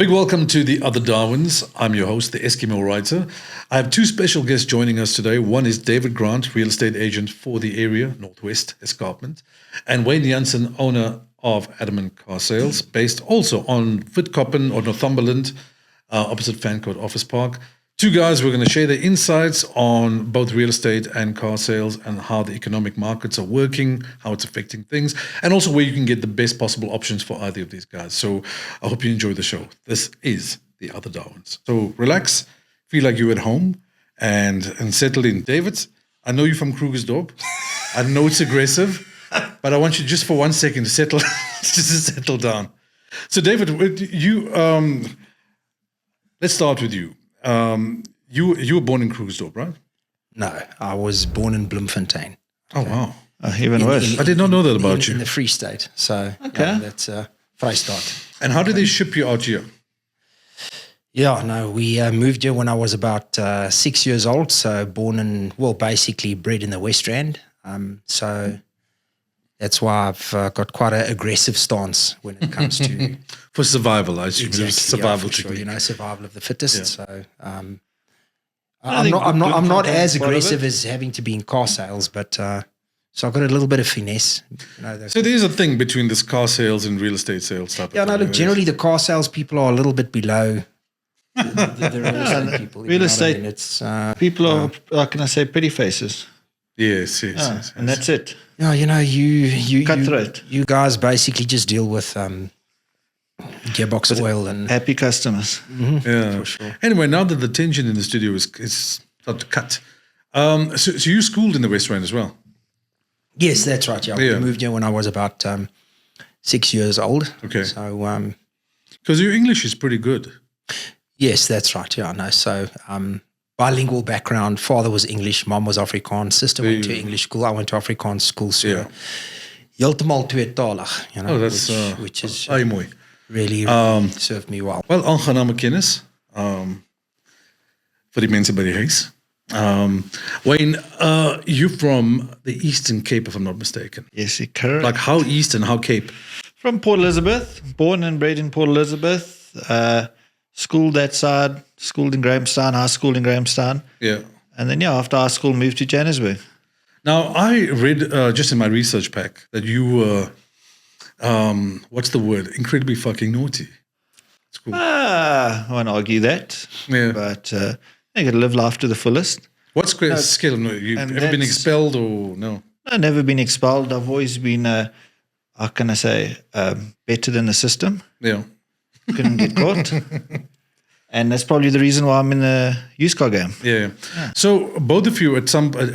big welcome to the other Darwins. I'm your host, the Eskimo Writer. I have two special guests joining us today. One is David Grant, real estate agent for the area, Northwest Escarpment, and Wayne Janssen, owner of Adamant Car Sales, based also on Fitcoppen or Northumberland, opposite Fancourt Office Park. Two guys who are going to share their insights on both real estate and car sales and how the economic markets are working, how it's affecting things, and also where you can get the best possible options for either of these guys. So I hope you enjoy the show. This is the other Darwins. So relax, feel like you're at home, and settle in. David, I know you're from Krugersdorp. I know it's aggressive, but I want you just for 1 second to settle, just to settle down. So David, you let's start with you. You were born in Krugersdorp, right? No, I was born in Bloemfontein. Oh, wow. Even worse. I did not know that about you. In the Free State. So that's Vrystaat. And how did they ship you out here? Yeah, no, we moved here when I was about 6 years old. So basically bred in the West Rand. So that's why I've got quite an aggressive stance when it comes to... For survival, I assume. Exactly, Survival technique. Sure, survival of the fittest. Yeah. So I'm not as aggressive as having to be in car sales, but so I've got a little bit of finesse. So there's a thing between this car sales and real estate sales type of thing. Look, generally the car sales people are a little bit below the real estate people. Real estate people are, how can I say, pretty faces. Yes. And that's it. Yeah, you Cutthroat. You guys basically just deal with gearbox oil and happy customers. Mm-hmm. Yeah, for sure. Anyway, now that the tension in the studio is started to cut, so you schooled in the West Rand as well? Yes, that's right. Yeah, we moved here when I was about 6 years old. Okay. So, because your English is pretty good. Yes, that's right. Yeah, no. So, bilingual background. Father was English, mom was Afrikaans. Sister went to English school. I went to Afrikaans school. So, heeltemal tweetalig. That's which is mooi. Really served me well. Wel, aangename kennis vir die mense by die huis. Wayne, you're from the Eastern Cape, if I'm not mistaken. Yes, correct. Like how Eastern, how Cape? From Port Elizabeth, born and bred in Port Elizabeth. Schooled that side, schooled in Grahamstown, high school in Grahamstown. Yeah. And then, after high school, moved to Johannesburg. Now, I read just in my research pack that you were... what's the word? Incredibly fucking naughty. It's cool. I won't argue that. Yeah. But you got to live life to the fullest. What's skill? You ever been expelled or no? I've never been expelled. I've always been, how can I say, better than the system. Yeah. Couldn't get caught. And that's probably the reason why I'm in the used car game. Yeah. So both of you at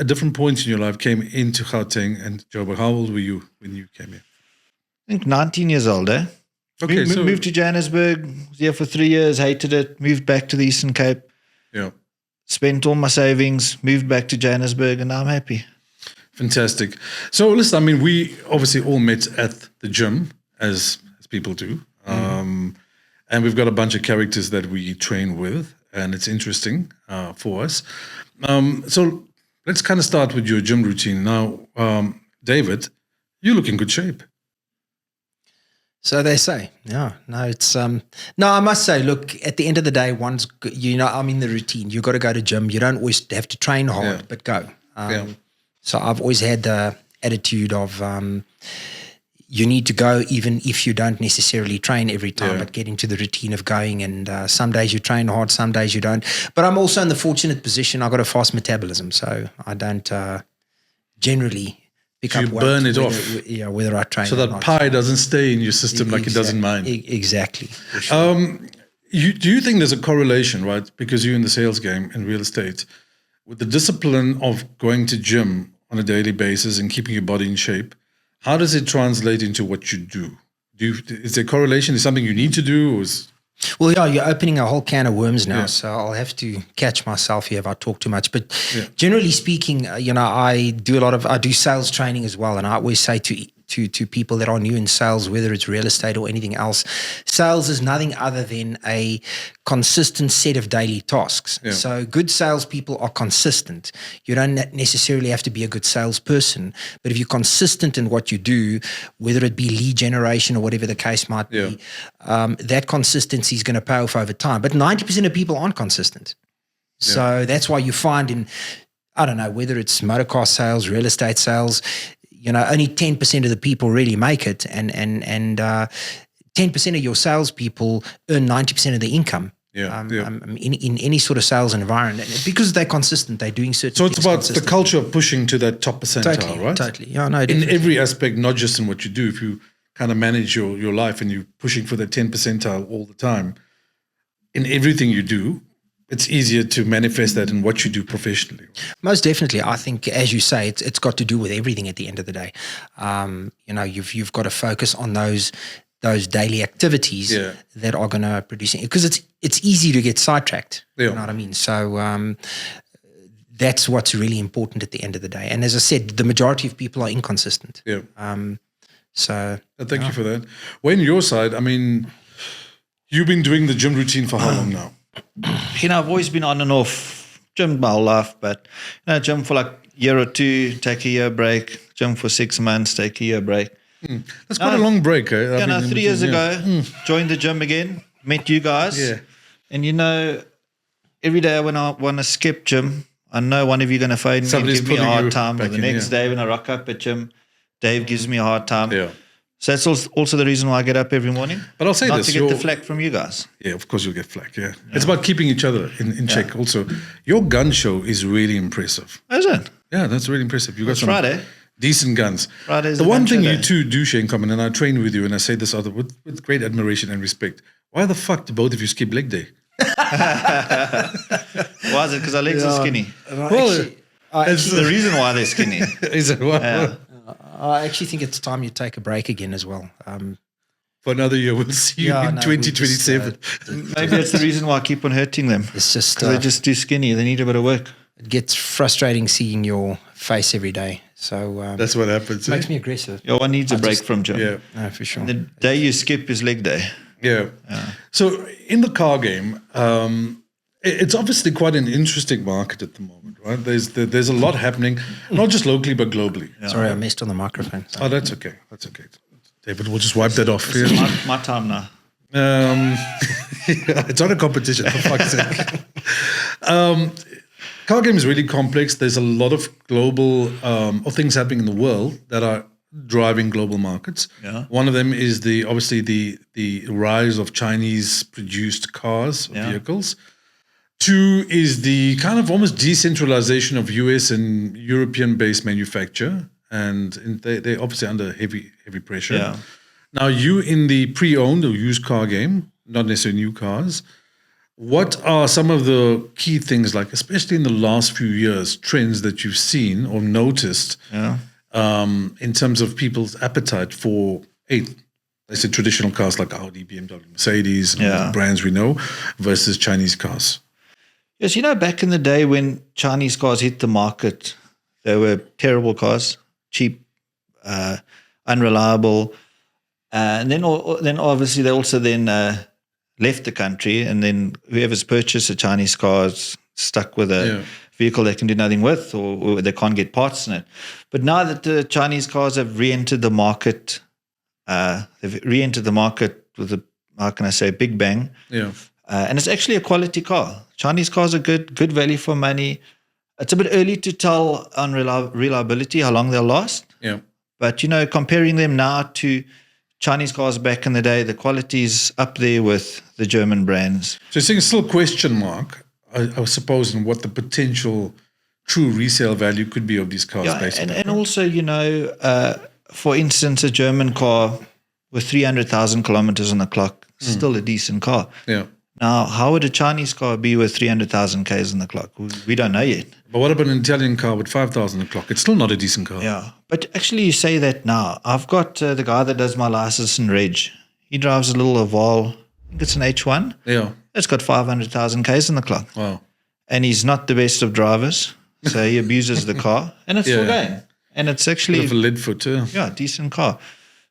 different points in your life came into Gauteng and Joburg. How old were you when you came here? I think 19 years old, eh? Okay, moved to Johannesburg, was here for 3 years, hated it, moved back to the Eastern Cape. Yeah. Spent all my savings, moved back to Johannesburg, and now I'm happy. Fantastic. So listen, we obviously all met at the gym, as people do. And we've got a bunch of characters that we train with, and it's interesting for us. So let's kind of start with your gym routine. Now, David, you look in good shape. So they say, it's, no, I must say, look, at the end of the day, I'm in the routine. You got to go to gym. You don't always have to train hard, but go. So I've always had the attitude of, you need to go even if you don't necessarily train every time, but get into the routine of going. And some days you train hard, some days you don't. But I'm also in the fortunate position, I've got a fast metabolism, so I don't generally pick up weight. You burn it off. Whether I train so or that not. pie doesn't stay in your system like it does in mine. Exactly. For sure. Do you think there's a correlation, right? Because you're in the sales game in real estate, with the discipline of going to gym on a daily basis and keeping your body in shape. How does it translate into what you do? Is there correlation? Is something you need to do? Well, you're opening a whole can of worms now, so I'll have to catch myself here if I talk too much. But generally speaking, I do sales training as well, and I always say to to people that are new in sales, whether it's real estate or anything else. Sales is nothing other than a consistent set of daily tasks. Yeah. So good salespeople are consistent. You don't necessarily have to be a good salesperson, but if you're consistent in what you do, whether it be lead generation or whatever the case might be, that consistency is going to pay off over time. But 90% of people aren't consistent. So that's why you find in, I don't know, whether it's motor car sales, real estate sales, only 10% of the people really make it, and 10% of your salespeople earn 90% of the income. In any sort of sales environment, because they're consistent, they're doing certain things. So it's about the culture of pushing to that top percentile, right? Totally. Yeah, no, in every aspect, not just in what you do. If you kind of manage your life and you're pushing for that 10 percentile all the time, in everything you do, it's easier to manifest that in what you do professionally. Right? Most definitely. I think, as you say, it's got to do with everything at the end of the day. You've got to focus on those daily activities that are going to produce it, because it's easy to get sidetracked. You know what I mean? So that's what's really important at the end of the day. And as I said, the majority of people are inconsistent. Yeah. So thank you for that. Wayne, your side, I mean, you've been doing the gym routine for how long now? I've always been on and off gym my whole life, but gym for like a year or two, take a year break. Gym for 6 months, take a year break. That's quite a long break. 3 years ago, joined the gym again, met you guys. Yeah. And every day when I want to skip gym, I know one of you are going to phone me and give me a hard time. Or the next day when I rock up at gym, Dave gives me a hard time. Yeah. So that's also the reason why I get up every morning. But I'll say not this. to get the flack from you guys. Yeah, of course you'll get flack, It's about keeping each other in check also. Your gun show is really impressive. Is it? Yeah, that's really impressive. You got some Friday. Decent guns. Friday's the one thing you day. two do share in common, and I train with you, and I say this with great admiration and respect. Why the fuck do both of you skip leg day? Why is it? Because our legs are skinny. Well, It's the reason why they're skinny. Is it? Well, Yeah. I actually think it's time you take a break again as well. For another year, we'll see you in 2027. Maybe that's the reason why I keep on hurting them. It's just Because they're just too skinny. They need a bit of work. it gets frustrating seeing your face every day. So That's what happens. it makes me aggressive. One needs a break from gym. Yeah. No, for sure. The day you skip is leg day. Yeah. So in the car game, it's obviously quite an interesting market at the moment, right? There's a lot happening, not just locally but globally. Sorry, I messed on the microphone. Oh, that's okay. That's okay. David, we'll just wipe that off. This is my time now. It's not a competition, for fuck's sake. Car game is really complex. There's a lot of global or things happening in the world that are driving global markets. Yeah. One of them is obviously the rise of Chinese produced cars, vehicles. Two is the kind of almost decentralization of US and European based manufacture, and they're obviously under heavy pressure. Yeah. Now you in the pre-owned or used car game, not necessarily new cars, what are some of the key things, like especially in the last few years, trends that you've seen or noticed in terms of people's appetite for let's say traditional cars like Audi, BMW, Mercedes, and all the brands we know, versus Chinese cars? Yes, back in the day when Chinese cars hit the market, they were terrible cars, cheap, unreliable. And then obviously they also left the country, and then whoever's purchased a Chinese car is stuck with a vehicle they can do nothing with, or they can't get parts in it. But now that the Chinese cars have re-entered the market, they've re-entered the market with a big bang. Yeah. And it's actually a quality car. Chinese cars are good value for money. It's a bit early to tell on reliability, how long they'll last. Yeah. But, comparing them now to Chinese cars back in the day, the quality is up there with the German brands. So you're saying still a question mark, I suppose, in what the potential true resale value could be of these cars. Basically. And also, for instance, a German car with 300,000 kilometers on the clock, still a decent car. Yeah. Now, how would a Chinese car be with 300,000 Ks on the clock? We don't know yet. But what about an Italian car with 5,000 on the clock? It's still not a decent car. Yeah. But actually, you say that now. I've got the guy that does my license and reg. He drives a little Oval. I think it's an H1. Yeah. It's got 500,000 Ks on the clock. Wow. And he's not the best of drivers. So he abuses the car. And it's still going. And it's Bit actually of a lead foot, decent car.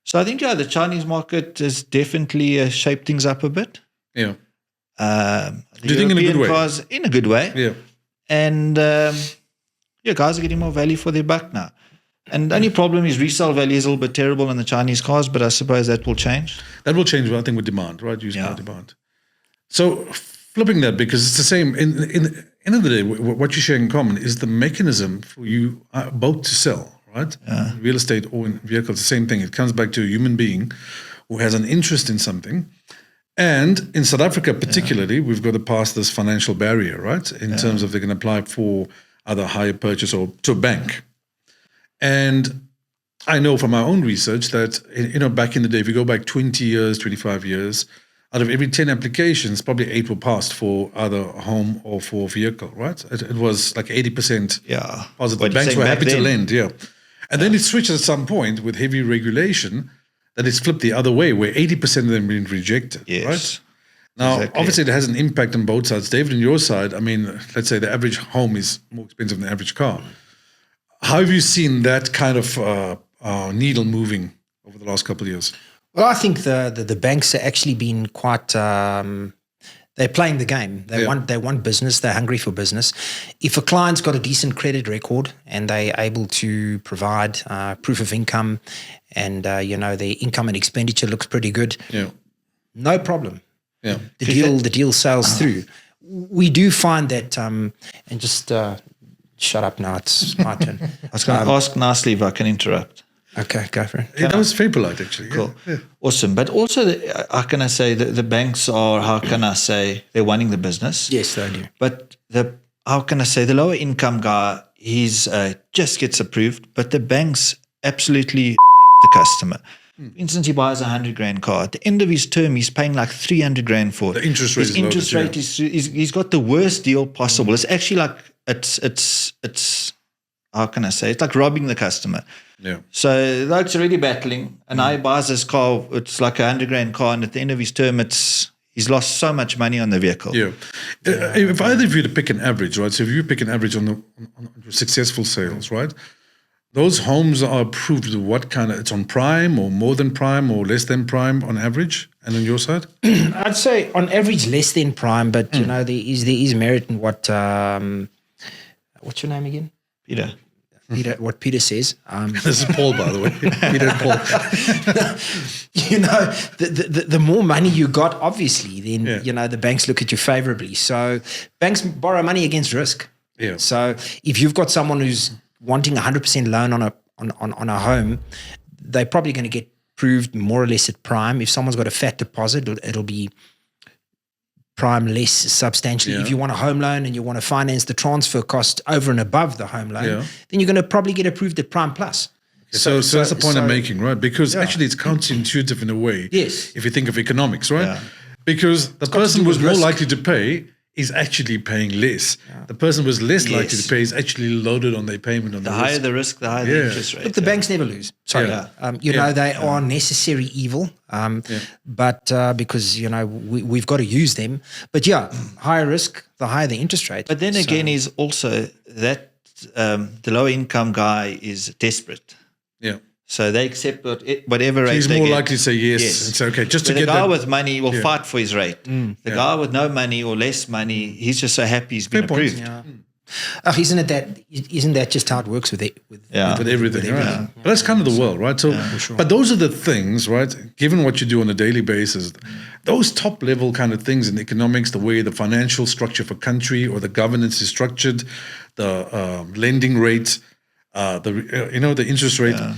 So I think the Chinese market has definitely shaped things up a bit. Yeah. Do you think in a good way? Cars in a good way. Yeah. And guys are getting more value for their buck now. And the only problem is resale value is a little bit terrible in the Chinese cars, but I suppose that will change. That will change, I think, with demand, right? Used car demand. So flipping that, because it's the same. In the end of the day, what you share in common is the mechanism for you both to sell, right? In real estate or in vehicles, the same thing. It comes back to a human being who has an interest in something. And in South Africa particularly, we've got to pass this financial barrier, right? In terms of they can apply for either hire purchase or to a bank. And I know from my own research that, back in the day, if you go back 20 years, 25 years, out of every 10 applications, probably 8 were passed for either a home or for a vehicle, right? It was like 80% positive. Banks were happy to lend, And then it switched at some point with heavy regulation that it's flipped the other way, where 80% of them been rejected, right? Now, obviously, it has an impact on both sides. David, on your side, I mean, let's say the average home is more expensive than the average car. How have you seen that kind of needle moving over the last couple of years? Well, I think the banks have actually been quite. They're playing the game. They want business. They're hungry for business. If a client's got a decent credit record and they're able to provide proof of income, and their income and expenditure looks pretty good, no problem. Yeah, the deal sails through. We do find that, and just shut up now. It's my turn. I was going to ask nicely if I can interrupt. Okay, go for it. That was very polite, actually. Cool. Yeah. Awesome. But also, how can I say, the banks are, they're wanting the business. Yes, they do. But the lower income guy, he's just gets approved, but the banks absolutely the customer. For instance, he buys a 100,000 car. At the end of his term, he's paying like 300,000 for it. The interest rate is he's got the worst deal possible. It's actually like, it's how can I say, it's like robbing the customer. Yeah. So the bloke's already battling, and now he buys this car. It's like a 100,000 car, and at the end of his term, he's lost so much money on the vehicle. Yeah. If either of you to pick an average, right? So if you pick an average on successful sales, right? Those homes are approved with what kind of? It's on prime, or more than prime, or less than prime on average. And on your side, I'd say on average less than prime, but there is merit in what. What's your name again? Peter. What Peter says. This is Paul, by the way. Peter and Paul. The more money you got, obviously, then the banks look at you favorably. So banks borrow money against risk. Yeah. So if you've got someone who's wanting 100% loan on a home, they're probably going to get approved more or less at prime. If someone's got a fat deposit, it'll be prime less substantially. If you want a home loan and you want to finance the transfer cost over and above the home loan, then you're going to probably get approved at prime plus. So that's the point I'm making, right? Because actually it's counterintuitive in a way. Yes. If you think of economics, right? Yeah. Because the person who's more likely to pay is actually paying less. Yeah. The person who was less likely to pay is actually loaded on their payment. The higher the risk, the higher the interest rate. Look, the banks never lose. Sorry. Yeah. They are necessary evil, but because, we've got to use them. But higher risk, the higher the interest rate. But then again is also that the lower income guy is desperate. Yeah. So they accept whatever rate he's they more get. likely to say yes. It's okay. Just to the get guy that. with money will fight for his rate. The guy with no money or less money, he's just so happy he's been approved. Yeah. Isn't that just how it works with everything? Right? But that's kind of the world, right? So, but those are the things, right? Given what you do on a daily basis, those top level kind of things in economics, the way the financial structure for country or the governance is structured, the lending rate, the interest rate. Yeah.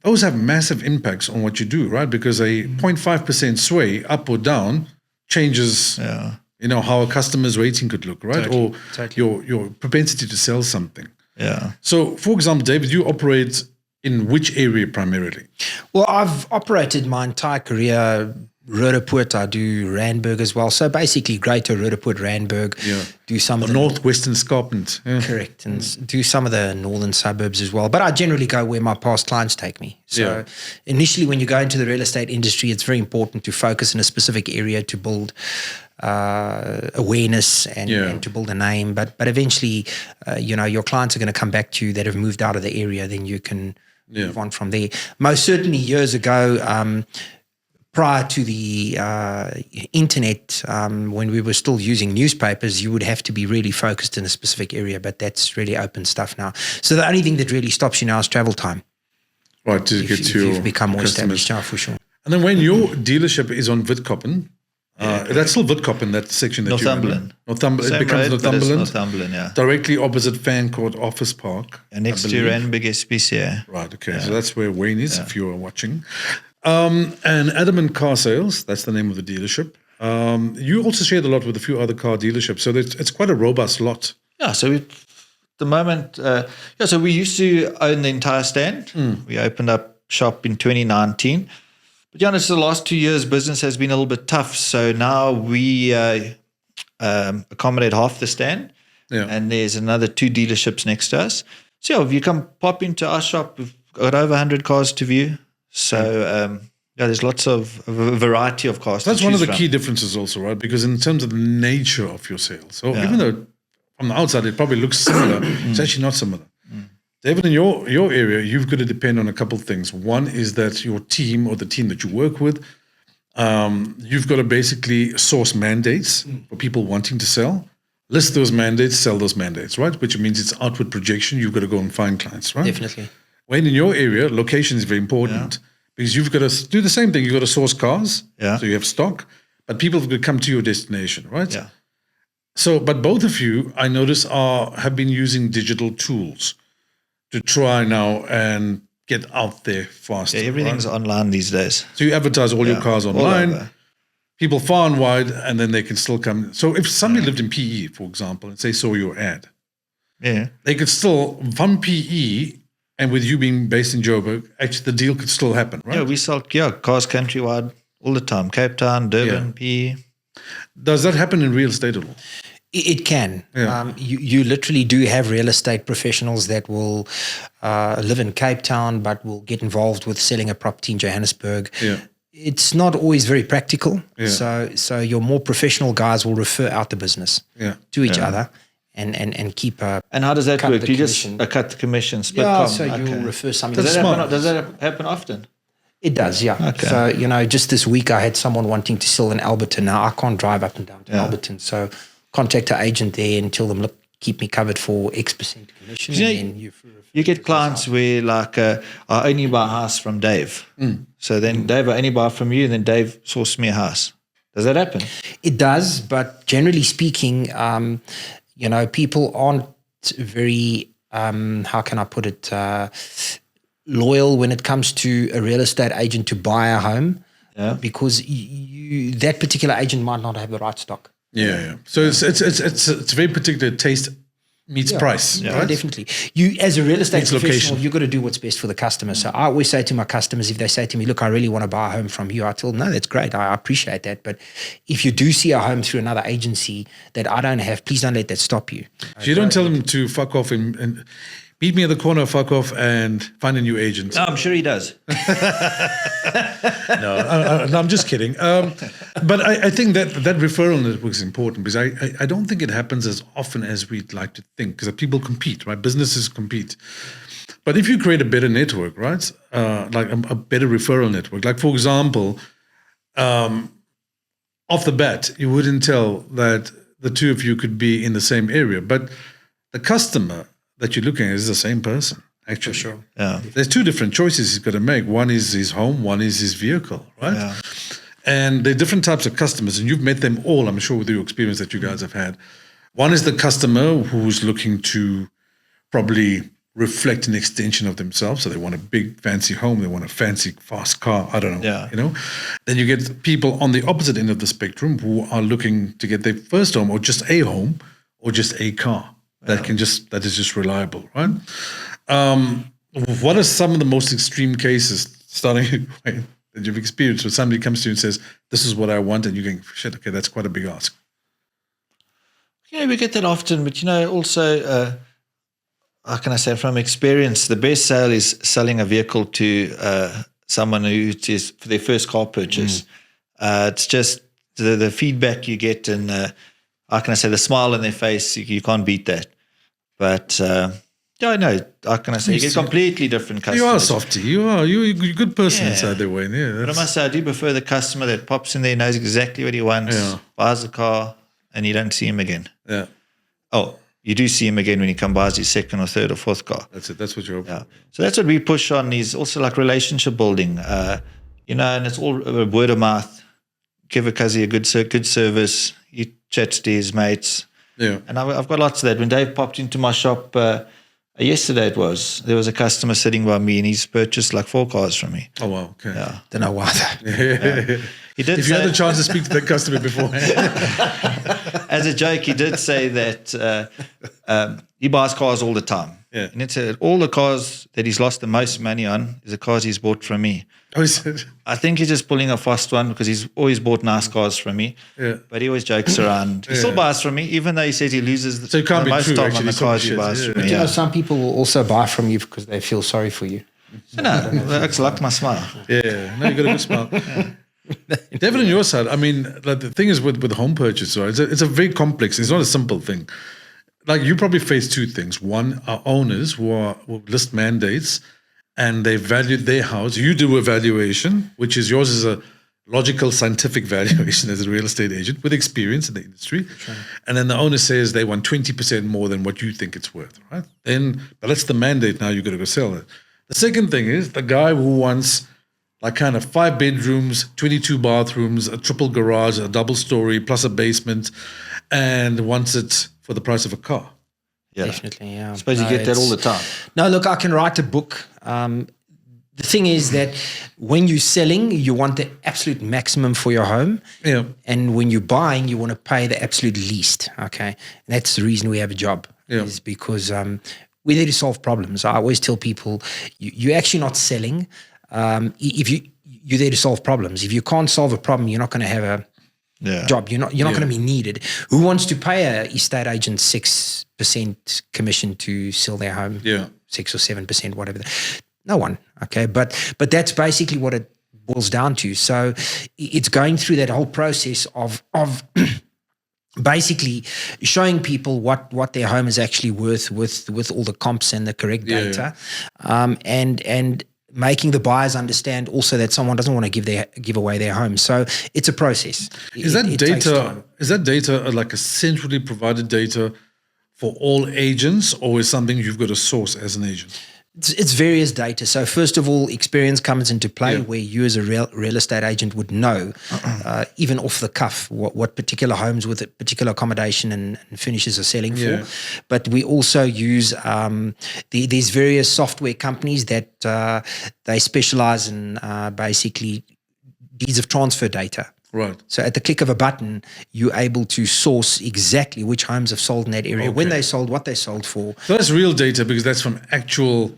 Those have massive impacts on what you do, right? Because a 0.5% sway up or down changes, how a customer's rating could look, right? Totally. Or your propensity to sell something. Yeah. So, for example, David, you operate in which area primarily? Well, I've operated my entire career Roodepoort. I do Randburg as well. So basically, Greater Roodepoort, Randburg. Yeah. Do some of the northwestern Escarpment. Yeah. Correct, and do some of the northern suburbs as well. But I generally go where my past clients take me. So initially, when you go into the real estate industry, it's very important to focus in a specific area to build awareness and to build a name. But eventually, your clients are going to come back to you that have moved out of the area. Then you can move on from there. Most certainly, years ago, prior to the internet, when we were still using newspapers, you would have to be really focused in a specific area. But that's really open stuff now. So the only thing that really stops you now is travel time. Right, to get to you've become more customers. established, for sure. And then when your dealership is on Witkoppen, that's still Witkoppen, that section that Northumberland. Northumberland. It Same becomes road, but it's Northumberland. Northumberland, yeah. Directly opposite Fan Court Office Park. And next to Randburg SPCA. Right, okay. So that's where Wayne is, if you are watching. And Adamant Car Sales, that's the name of the dealership. You also shared a lot with a few other car dealerships. So it's quite a robust lot. Yeah, so the moment, so we used to own the entire stand. We opened up shop in 2019. But yeah, the last 2 years, business has been a little bit tough. So now we accommodate half the stand. Yeah. And there's another 2 dealerships next to us. So yeah, if you come pop into our shop, we've got over 100 cars to view. So there's lots of variety of cars. That's one of the key differences also, right? Because in terms of the nature of your sales, so even though from the outside it probably looks similar, it's actually not similar. David, in your area, you've got to depend on a couple of things. One is that your team or the team that you work with, you've got to basically source mandates for people wanting to sell, list those mandates, sell those mandates, right? Which means it's outward projection. You've got to go and find clients, right? Definitely. When in your area, location is very important because you've got to do the same thing. You've got to source cars, so you have stock, but people have got to come to your destination, right? Yeah. So, but both of you, I notice, have been using digital tools to try now and get out there faster. Yeah, everything's online these days. So you advertise all your cars online, people far and wide, and then they can still come. So if somebody lived in PE, for example, and say saw your ad, they could still, from PE, and with you being based in Joburg, actually the deal could still happen, right? Yeah, we sell cars countrywide all the time. Cape Town, Durban, PE. Does that happen in real estate at all? It can. Yeah. You literally do have real estate professionals that will live in Cape Town but will get involved with selling a property in Johannesburg. Yeah. It's not always very practical. Yeah. So your more professional guys will refer out the business to each other and keep a... And how does that work? You just cut the commission, split com? So you'll refer something. Does that happen often? It does, yeah. Okay. So, just this week I had someone wanting to sell in Alberton. Now I can't drive up and down to Alberton. So contact our agent there and tell them, look, keep me covered for X% commission. You get clients where I only buy a house from Dave. So then Dave, I only buy from you, and then Dave sources me a house. Does that happen? It does, but generally speaking, people aren't very, how can I put it, loyal when it comes to a real estate agent to buy a home because that particular agent might not have the right stock. Yeah. So it's very particular. Taste meets price. Yeah, right? Definitely. You, as a real estate professional, you've got to do what's best for the customer. So I always say to my customers, if they say to me, look, I really want to buy a home from you, I tell them, no, that's great. I appreciate that. But if you do see a home through another agency that I don't have, please don't let that stop you. So you don't tell them to fuck off and beat me at the corner, fuck off, and find a new agent. No, I'm sure he does. No, I'm just kidding. But I think that referral network is important because I don't think it happens as often as we'd like to think because people compete, right? Businesses compete. But if you create a better network, right, like a better referral network, like, for example, off the bat, you wouldn't tell that the two of you could be in the same area, but the customer that you're looking at is the same person, actually. For sure. Yeah. There's two different choices he's got to make. One is his home, one is his vehicle, right? Yeah. And there are different types of customers, and you've met them all, I'm sure, with your experience that you guys have had. One is the customer who's looking to probably reflect an extension of themselves. So they want a big, fancy home. They want a fancy, fast car. I don't know. Yeah. Then you get people on the opposite end of the spectrum who are looking to get their first home or just a home or just a car. That is just reliable, right? What are some of the most extreme cases, starting that you've experienced, where somebody comes to you and says, "This is what I want," and you're going, "Shit, okay, that's quite a big ask." Yeah, we get that often, but also, how can I say, from experience, the best sale is selling a vehicle to someone who is for their first car purchase. It's just the feedback you get and how can I say, the smile on their face, you can't beat that. But yeah, no, how can I say, you get completely different customers. You are a softy. You're a good person inside there, Wayne. Yeah, but I must say, I do prefer the customer that pops in there, knows exactly what he wants, buys the car, and you don't see him again. Yeah. Oh, you do see him again when he comes buys his second or third or fourth car. That's it. That's what you're. Yeah. So that's what we push on, is also like relationship building. And it's all word of mouth. Give a Kazi a good service. He chats to his mates. Yeah. And I've got lots of that. When Dave popped into my shop yesterday, there was a customer sitting by me, and he's purchased like 4 cars from me. Oh wow. Okay. Yeah. Don't know why though. Yeah. He did. If you had the chance to speak to that customer beforehand. As a joke, he did say that he buys cars all the time. Yeah. And it said all the cars that he's lost the most money on is the cars he's bought from me. Oh, he said. I think he's just pulling a fast one because he's always bought nice cars from me. Yeah. But he always jokes around. He still buys from me, even though he says he loses So it can't the be most true, time actually. on the cars he buys from me. You know, some people will also buy from you because they feel sorry for you. No, that's like my smile. Yeah. No, you got a good smile. David, on your side, I mean, like, the thing is with home purchase, right? It's a very complex. It's not a simple thing. Like, you probably face 2 things. One are owners who list mandates, and they valued their house. You do a valuation, which is yours is a logical, scientific valuation as a real estate agent with experience in the industry. Right. And then the owner says they want 20% more than what you think it's worth, right? But that's the mandate. Now you got to go sell it. The second thing is the guy who wants like kind of 5 bedrooms, 22 bathrooms, a triple garage, a double story, plus a basement, and wants it for the price of a car. Yeah. Definitely, yeah. I suppose you get that all the time. No, look, I can write a book. The thing is that when you're selling, you want the absolute maximum for your home. Yeah. And when you're buying, you want to pay the absolute least. Okay. And that's the reason we have a job. Yeah. Is because we're there to solve problems. I always tell people, you're actually not selling. If you're there to solve problems. If you can't solve a problem, you're not going to have a job. You're not going to be needed. Who wants to pay a estate agent 6% commission to sell their home? Yeah. 6 or 7%, whatever. No one. Okay. But that's basically what it boils down to. So it's going through that whole process of basically showing people what their home is actually worth with all the comps and the correct data. And making the buyers understand also that someone doesn't want to give away their home. So it's a process. Is that data like a centrally provided data for all agents, or is something you've got to source as an agent? It's various data. So first of all, experience comes into play where you as a real estate agent would know, even off the cuff, what particular homes with a particular accommodation and finishes are selling for. But we also use these various software companies that they specialize in basically deeds of transfer data. Right. So at the click of a button, you're able to source exactly which homes have sold in that area, when they sold, what they sold for. So that's real data because that's from actual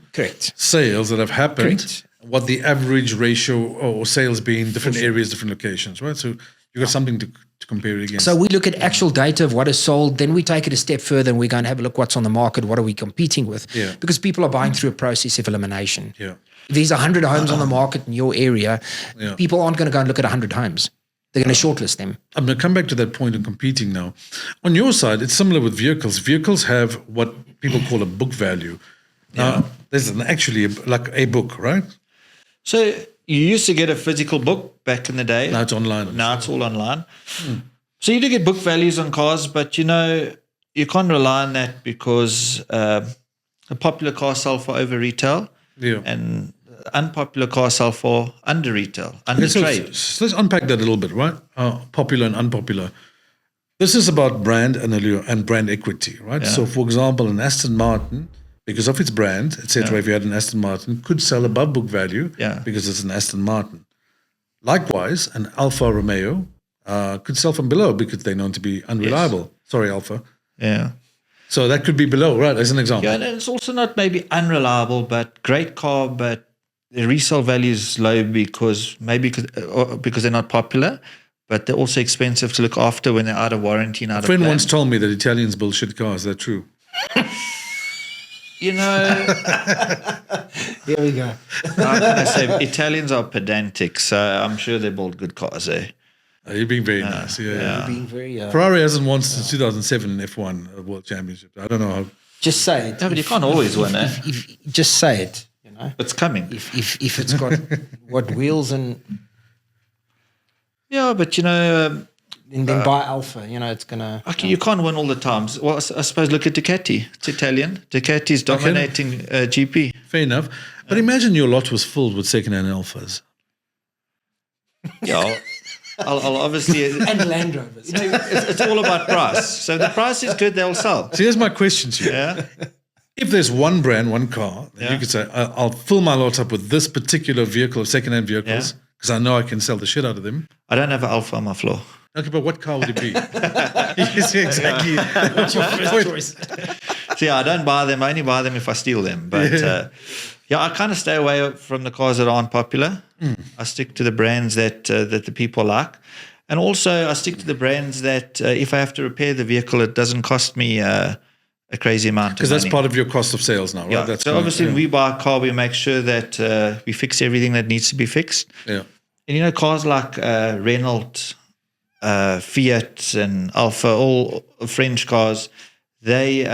sales that have happened, what the average ratio or sales be in different areas, different locations, right? So you've got something to compare it against. So we look at actual data of what is sold, then we take it a step further and we go and have a look what's on the market, what are we competing with? Yeah. Because people are buying through a process of elimination. Yeah. If there's 100 homes on the market in your area, people aren't going to go and look at 100 homes. They're going to shortlist them. I'm going to come back to that point in competing now. On your side, it's similar with vehicles. Vehicles have what people call a book value. Now, there's actually like a book, right? So you used to get a physical book back in the day. Now it's online. Now it's all online. So you do get book values on cars, but you can't rely on that because a popular car sells for over retail. Yeah. And unpopular cars sell for under retail, under trade. So let's unpack that a little bit, right? Popular and unpopular. This is about brand and brand equity, right? Yeah. So, for example, an Aston Martin, because of its brand, etc., if you had an Aston Martin, could sell above book value because it's an Aston Martin. Likewise, an Alfa Romeo could sell from below because they're known to be unreliable. Sorry, Alfa. Yeah. So that could be below, right, as an example. Yeah, and it's also not maybe unreliable, but great car, but the resale value is low because they're not popular, but they're also expensive to look after when they're out of warranty and out of plan. A friend once told me that Italians build shit cars. Is that true? Here we go. How can I say? Italians are pedantic, so I'm sure they build good cars, eh? You're being very nice. Yeah. Being very. Ferrari hasn't won since 2007 in F1 World Championship. I don't know how. Just say it. No, but you can't always win, eh? Just say it. It's coming. If it's got what wheels and Yeah, but then buy Alpha, it's gonna. okay, you can't win all the times. Well, I suppose look at Ducati. It's Italian. Ducati's dominating GP. Fair enough. But imagine your lot was filled with second-hand Alphas. Yeah, I'll obviously. And Land Rovers. It's all about price. So if the price is good, they'll sell. So here's my question to you. Yeah. If there's one brand, one car, then you could say, I'll fill my lot up with this particular vehicle, second-hand vehicles, because I know I can sell the shit out of them. I don't have an Alpha on my floor. Okay, but what car would it be? You see exactly. What's your first choice? So I don't buy them. I only buy them if I steal them. But I kind of stay away from the cars that aren't popular. I stick to the brands that the people like. And also I stick to the brands that if I have to repair the vehicle, it doesn't cost me a crazy amount of money. Because that's part of your cost of sales now, right? Yeah. That's so obviously when we buy a car, we make sure that we fix everything that needs to be fixed. Yeah. And cars like Renault, Fiat and Alfa, all French cars, they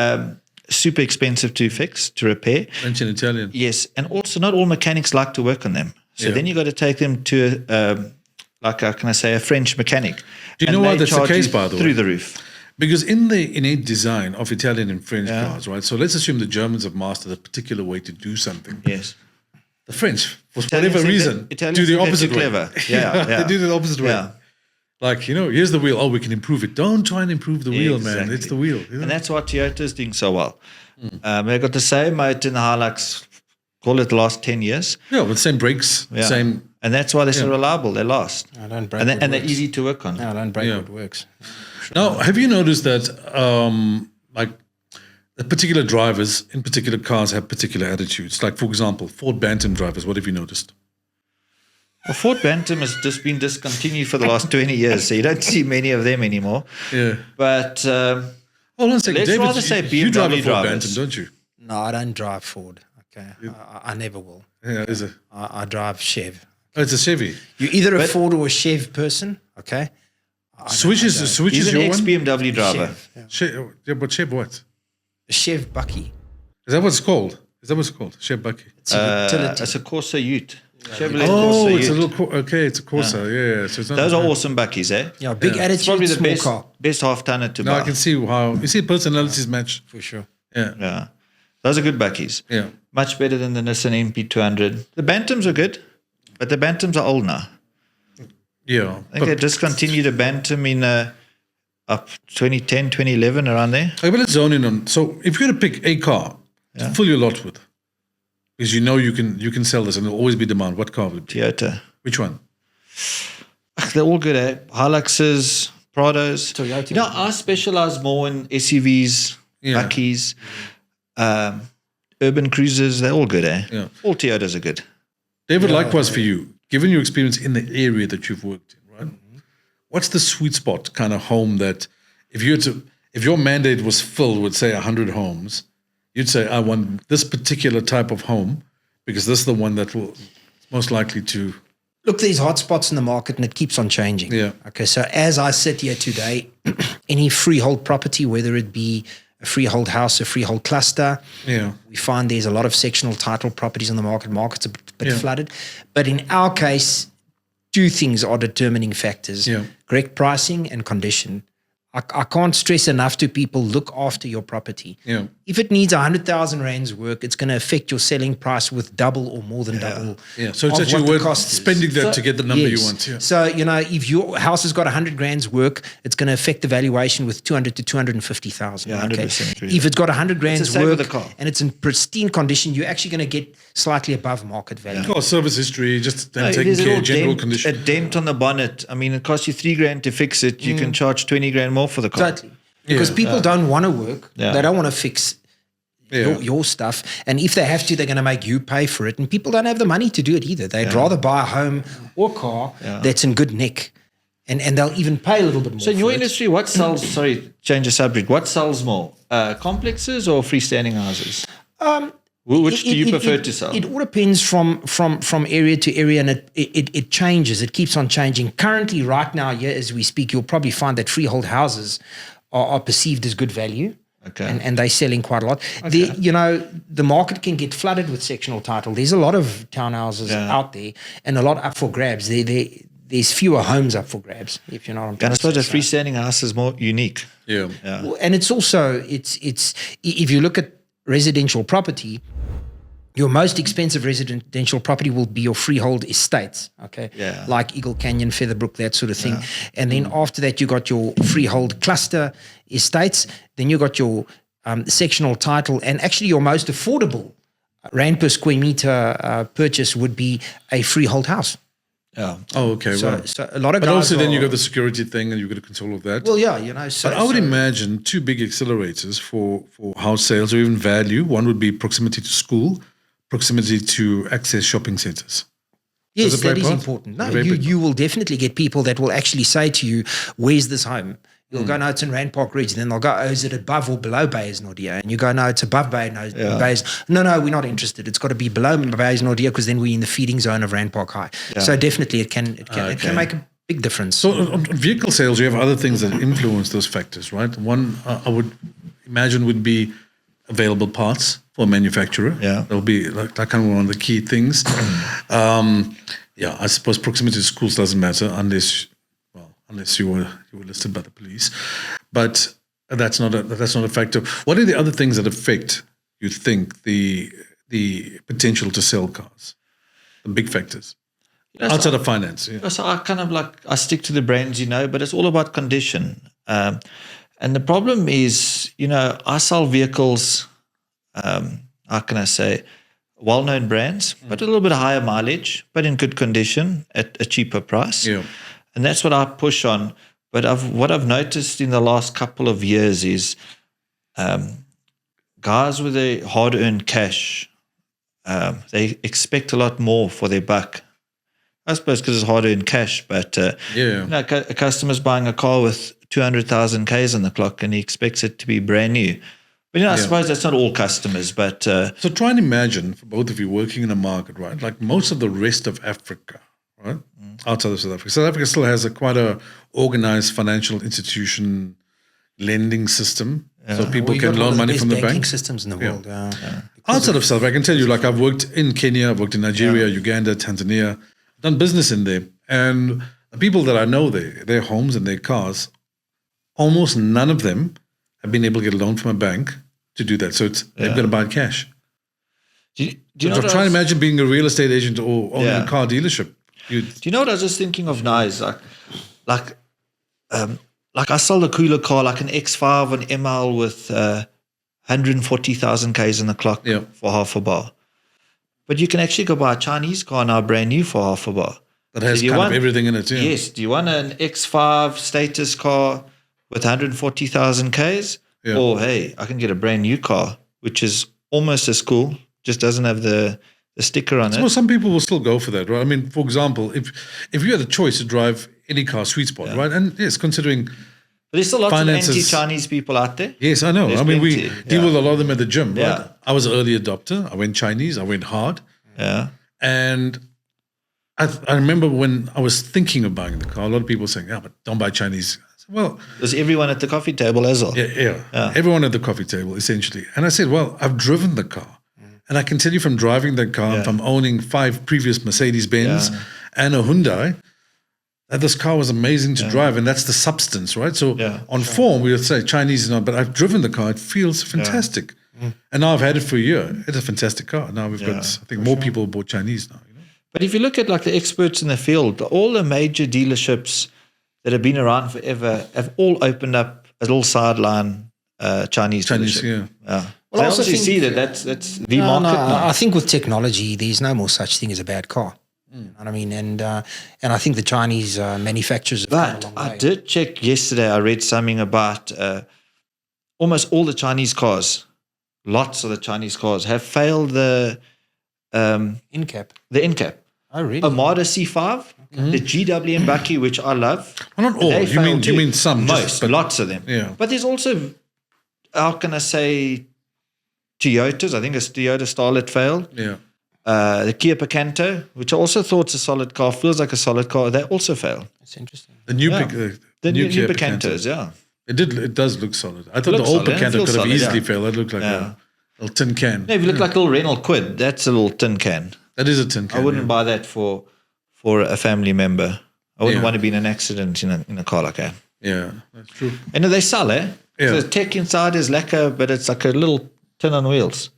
super expensive to fix, to repair. French and Italian. Yes, and also not all mechanics like to work on them. So then you got to take them to, a French mechanic. Do you know why that's the charge case, you by the way? through the roof. Because in the innate design of Italian and French cars, right? So let's assume the Germans have mastered a particular way to do something. Yes. The French, for whatever reason, do the opposite way. Clever. Yeah, They do the opposite way. Yeah. Like, here's the wheel. Oh, we can improve it. Don't try and improve the wheel, man. It's the wheel. And that's what Toyota is doing so well. They've got the same motor in the Hilux, call it the last 10 years. Yeah, with same brakes, same. And that's why they're so reliable. They last. Don't break And they're easy to work on. No, don't break what works. Now, have you noticed that, particular drivers in particular cars have particular attitudes? Like, for example, Ford Bantam drivers. What have you noticed? Well, Ford Bantam has just been discontinued for the last 20 years, so you don't see many of them anymore. Yeah. But hold on a second, let's David. rather say You drive a BMW Ford drivers. Bantam, don't you? No, I don't drive Ford. Okay, I never will. Yeah, is it? I drive Chev. Oh, it's a Chevy. You're either a Ford or a Chev person. Okay. Switch is he's an your one? ex-BMW driver. Chev, Yeah, but Chev what? a Chev Bucky. Is that what it's called? Chev Bucky. It's a utility. It's a Corsa Ute. Chevrolet Oh, Corsa it's a Ute. little, it's a Corsa. Yeah. So it's not Those are awesome buckies, eh? Yeah, big It's attitude, probably the small car. best half-tonner to No, buy. I can see how, you see personalities match. For sure. Yeah. Yeah. Those are good buckies. Yeah. Much better than the Nissan NP200. The Bantams are good, but the Bantams are old now. Yeah. I think they discontinued the Bantam in up 2010, 2011, around there. Okay, but let's zone in on. So if you're going to pick a car to fill your lot with, because you can sell this and there'll always be demand, what car would it be? Toyota. Which one? They're all good, eh? Hiluxes, Prados. Toyota. I specialize more in SUVs, buckies, urban cruisers. They're all good, eh? Yeah. All Toyotas are good. David, likewise for you, given your experience in the area that you've worked in, right? What's the sweet spot kind of home that if your mandate was filled with, say, 100 homes, you'd say, I want this particular type of home because this is the one that will most likely to. Look, there's hot spots in the market and it keeps on changing. Yeah. Okay, so as I sit here today, any freehold property, whether it be a freehold house, a freehold cluster, we find there's a lot of sectional title properties on the market. Market's a bit flooded. But in our case, two things are determining factors. Yeah. Correct pricing and condition. I can't stress enough to people, look after your property. Yeah. If it needs 100,000 Rand's work, it's going to affect your selling price with double or more than double. Yeah. So it's of actually what the worth cost is. spending that to get the number you want. Yeah. So, if your house has got 100 grand's work, it's going to affect the valuation with 200 to 250,000. Yeah, 100% agree. If it's got 100 grand's same with work the car. and it's in pristine condition, you're actually going to get slightly above market value. Car service history, just No, taking there's a care little of general a condition. dent on the bonnet. I mean, it costs you $3,000 to fix it. You can charge 20 grand more for the car. Totally. Because people don't want to work. Yeah. They don't want to fix your stuff. And if they have to, they're going to make you pay for it. And people don't have the money to do it either. They'd rather buy a home or car that's in good nick. And they'll even pay a little bit more. So in your for it. industry, what sells, sorry, change the subject, what sells more? Complexes or freestanding houses? Which do you prefer to sell? It all depends from area to area, and it changes. It keeps on changing. Currently, right now, as we speak, you'll probably find that freehold houses are perceived as good value. Okay. And they're selling quite a lot. Okay. The market can get flooded with sectional title. There's a lot of townhouses out there and a lot up for grabs. There's fewer homes up for grabs, if you know what I'm trying to say. And I suppose a freestanding house is more unique. Yeah. Well, and it's also, it's if you look at residential property, your most expensive residential property will be your freehold estates, okay? Yeah. Like Eagle Canyon, Featherbrook, that sort of thing. Yeah. And then after that, you got your freehold cluster estates. Then you got your sectional title. And actually your most affordable rand per square meter purchase would be a freehold house. Yeah. Oh, okay. So a lot of guys. But also then you got the security thing and you got to control of that. Well, yeah, So, but I would imagine two big accelerators for house sales or even value. One would be proximity to school, proximity to access shopping centers. Yes, that is important. No, you will definitely get people that will actually say to you, "Where's this home?" You'll go, "No, it's in Rand Park Ridge." Then they'll go, "Oh, is it above or below Bayes Nordia?" And you go, "No, it's above Bayes. No, we're not interested. It's got to be below Bayes Nordia because then we're in the feeding zone of Rand Park High." Yeah. So definitely it can make a big difference. So on vehicle sales, you have other things that influence those factors, right? One I would imagine would be available parts for a manufacturer. Yeah. That'll be like that kind of one of the key things. I suppose proximity to schools doesn't matter unless you were listed by the police. But that's not a factor. What are the other things that affect, you think, the potential to sell cars? The big factors. Outside of finance. Yeah. So I stick to the brands, but it's all about condition. And the problem is, I sell vehicles, how can I say, well-known brands, but a little bit higher mileage, but in good condition at a cheaper price. Yeah. And that's what I push on. But what I've noticed in the last couple of years is guys with their hard-earned cash, they expect a lot more for their buck. I suppose because it's hard-earned cash, but a customer's buying a car with 200,000 Ks on the clock and he expects it to be brand new. But I suppose that's not all customers. But so try and imagine, for both of you working in a market, right? Like most of the rest of Africa, right? Outside of South Africa. South Africa still has quite a organized financial institution lending system. Yeah. So people can loan money from the bank. Systems in the world. Outside of South Africa, I can tell you, like I've worked in Kenya, I've worked in Nigeria, Uganda, Tanzania, I've done business in there. And the people that I know there, their homes and their cars, almost none of them have been able to get a loan from a bank to do that. So they've got to buy it cash. Do you know try and imagine being a real estate agent or owning a car dealership. Do you know what I was just thinking of now is like I sold a cooler car, like an X5, an ML with 140,000 Ks on the clock for half a bar. But you can actually go buy a Chinese car now, brand new, for half a bar. That has everything in it, Yes. Do you want an X5 status car with 140,000 Ks? Yeah. Or, hey, I can get a brand new car, which is almost as cool, just doesn't have the sticker on it. Well, some people will still go for that, right? I mean, for example, if you had the choice to drive any car, sweet spot, right? And yes, considering but there's still lots of anti-Chinese people out there. Yes, I know. There's we deal with a lot of them at the gym, right? I was an early adopter. I went Chinese. I went hard. Yeah. And I remember when I was thinking of buying the car, a lot of people saying, but don't buy Chinese. I said, well, there's everyone at the coffee table as well. Yeah. Everyone at the coffee table, essentially. And I said, well, I've driven the car. And I can tell you from driving that car, from owning 5 previous Mercedes-Benz and a Hyundai, that this car was amazing to drive. And that's the substance, right? So on form, we would say Chinese is not, but I've driven the car. It feels fantastic. And now I've had it for a year. It's a fantastic car. Now we've got, I think, more people bought Chinese now. But if you look at like the experts in the field, all the major dealerships that have been around forever have all opened up a little sideline Chinese dealership. Well, I also see that's the market now. I think with technology, there's no more such thing as a bad car. You know what I mean? And I think the Chinese manufacturers have come a long way. I did check yesterday. I read something about almost all the Chinese cars, lots of the Chinese cars have failed the NCAP. The NCAP. Oh, really? A Mazda C5, the GWM Bucky, which I love. Well, not all. You mean some? Most, lots of them. Yeah. But there's also, how can I say, Toyotas. I think it's Toyota Starlet failed. Yeah. The Kia Picanto, which I also thought is a solid car, feels like a solid car, they also failed. That's interesting. The new The new Kia Picantos, yeah. It does look solid. I thought the Looks old solid, Picanto feels could have solid, easily yeah. failed. That looked like a little tin can. No, if you look like a little Renault Quid, that's a little tin can. That is a tin can. I wouldn't buy that for a family member. I wouldn't Yeah. want to be in an accident in a car like that. Yeah, that's true. And they sell, eh? Yeah. So the tech inside is lacquer, but it's like a little tin on wheels.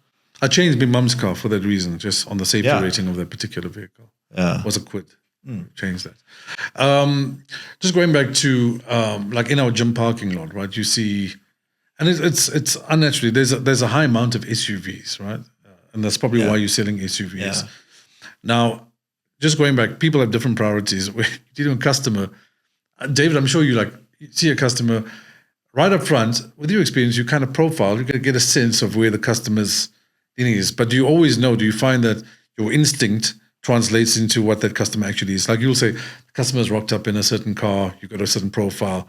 I changed my mum's car for that reason, just on the safety Yeah. rating of that particular vehicle. Yeah. It was a Quid. Changed that. Just going back to like in our gym parking lot, right? You see, and it's unnaturally. There's a high amount of SUVs, right? And that's probably why you're selling SUVs. Yeah. Now, just going back, people have different priorities. We're dealing with a customer. David, I'm sure you see a customer right up front. With your experience, you kind of profile. You can get a sense of where the customer's dealing is. But do you always know? Do you find that your instinct translates into what that customer actually is? Like you'll say, the customer's rocked up in a certain car. You've got a certain profile.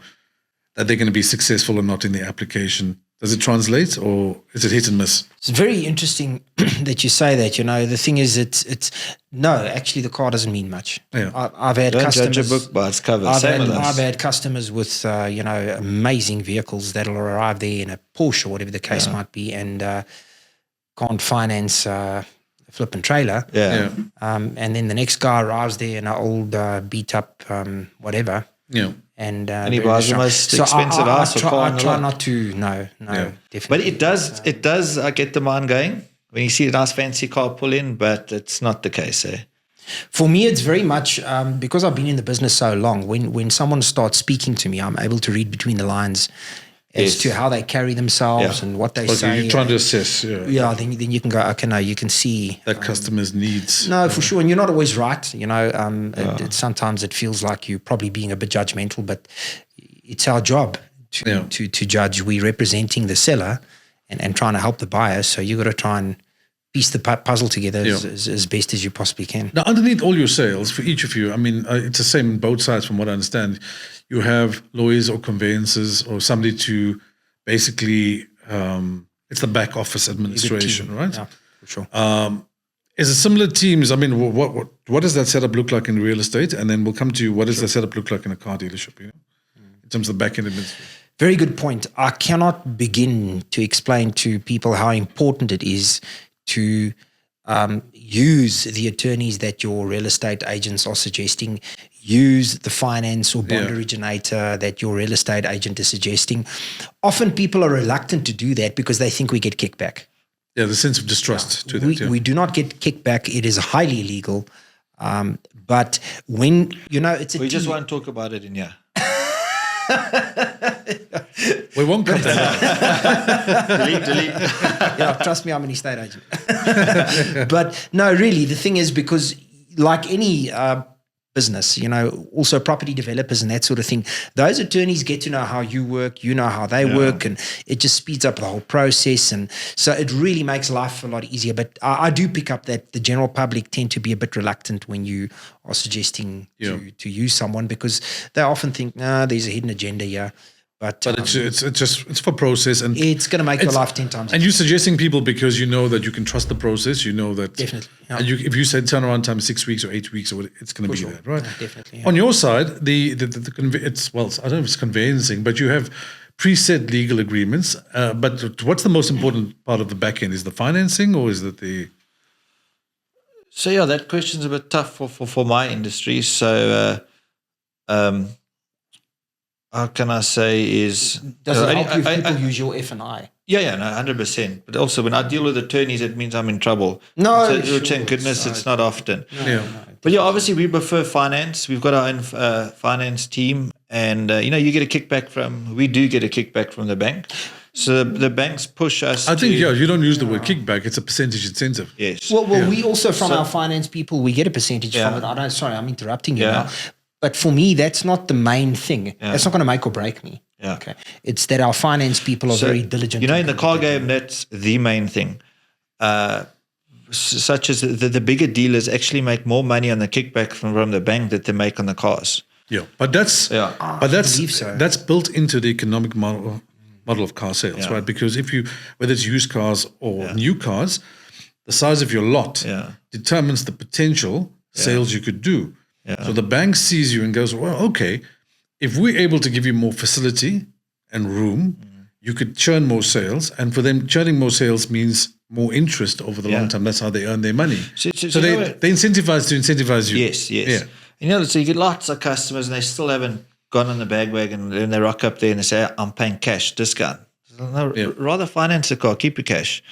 That they're going to be successful or not in the application. Does it translate, or is it hit and miss? It's very interesting that you say that. The thing is, it's no, actually, the car doesn't mean much. Yeah. I've had Don't customers. judge a book by its cover. I've Same with us. had customers with amazing vehicles that'll arrive there in a Porsche or whatever the case might be, and can't finance a flipping trailer. Yeah. And then the next guy arrives there in an old beat up whatever. Yeah. And he buys the most expensive house or car in I the try lot. not to. No, definitely. But it does get the mind going when you see a nice fancy car pull in, but it's not the case, eh? For me, it's very much because I've been in the business so long. When someone starts speaking to me, I'm able to read between the lines as to how they carry themselves and what they say. You're trying to assess. Yeah, then you can go, okay, no, you can see that customer's needs. No, for sure. And you're not always right. Sometimes it feels like you're probably being a bit judgmental, but it's our job to judge. We're representing the seller and trying to help the buyer. So you got to try and piece the puzzle together as best as you possibly can. Now, underneath all your sales, for each of you, I mean, it's the same on both sides from what I understand. You have lawyers or conveyancers or somebody to basically, it's the back office administration, right? Yeah, for sure. Is it similar teams? I mean, what does that setup look like in real estate? And then we'll come to what does that setup look like in a car dealership, in terms of the back end administration? Very good point. I cannot begin to explain to people how important it is to use the attorneys that your real estate agents are suggesting, use the finance or bond originator that your real estate agent is suggesting. Often people are reluctant to do that because they think we get kickback. Yeah, the sense of distrust to that. We do not get kickback. It is highly illegal. But when, it's a We just team. won't talk about it in here. We won't cut that out. delete. Yeah, trust me, I'm an estate agent. But no, really, the thing is, because like any business, also property developers and that sort of thing, those attorneys get to know how you work, you know how they work, and it just speeds up the whole process. And so it really makes life a lot easier. But I do pick up that the general public tend to be a bit reluctant when you are suggesting to use someone, because they often think, there's a hidden agenda here. But it's for process, and it's going to make your life 10 times. And you're suggesting people because you know that you can trust the process. You know that definitely. Yeah. And if you said turnaround time is 6 weeks or 8 weeks, or it's going to be that, right? Yeah, definitely. Yeah. On your side, it's I don't know if it's conveyancing, but you have preset legal agreements. But what's the most important part of the back end? Is the financing, or is it the? So yeah, that question's a bit tough for my industry. So. How can I say is... Does it help you if people use your F&I? Yeah, no, 100%. But also when I deal with attorneys, it means I'm in trouble. No, so, sure. Thank goodness it's not often. No. But yeah, obviously we prefer finance. We've got our own finance team. And, you get a kickback we do get a kickback from the bank. So the banks push us I think, you don't use the word kickback. It's a percentage incentive. Yes. Well, we also, from our finance people, we get a percentage from it. Sorry, I'm interrupting you now. But for me, that's not the main thing. Yeah. That's not going to make or break me. Yeah. Okay. It's that our finance people are very diligent. In the car game, that's the main thing. Such as the bigger dealers actually make more money on the kickback from the bank that they make on the cars. Yeah, but that's I believe so. That's built into the economic model model of car sales, Yeah. right? Because whether it's used cars or new cars, the size of your lot determines the potential sales you could do. Yeah. So the bank sees you and goes, well, okay, if we're able to give you more facility and room, you could churn more sales. And for them, churning more sales means more interest over the long term. That's how they earn their money. So they incentivize you. Yes. Yeah. So you get lots of customers and they still haven't gone on the bagwagon and they rock up there and they say, I'm paying cash, discount. No, rather finance the car, keep your cash.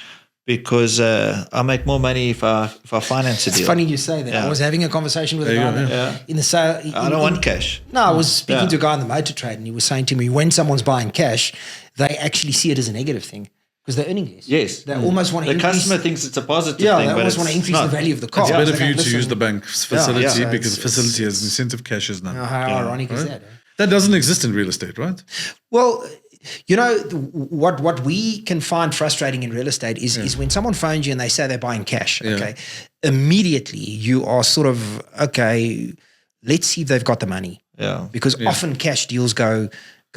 Because I make more money if I finance a deal. It's funny you say that. I was having a conversation with a guy in the sale. I don't want cash. No, I was speaking to a guy in the motor trade, and he was saying to me, when someone's buying cash, they actually see it as a negative thing because they're earning less. Yes. They almost want to The customer thinks it's a positive thing. They almost want to increase the value of the car. It's better So for you they to go, use the bank's facility because the facility it's- has incentive cash is none. How ironic is that? That doesn't exist in real estate, right? Well, what we can find frustrating in real estate is when someone phones you and they say they're buying cash, okay, immediately you are sort of, okay, let's see if they've got the money. Yeah. Because often cash deals go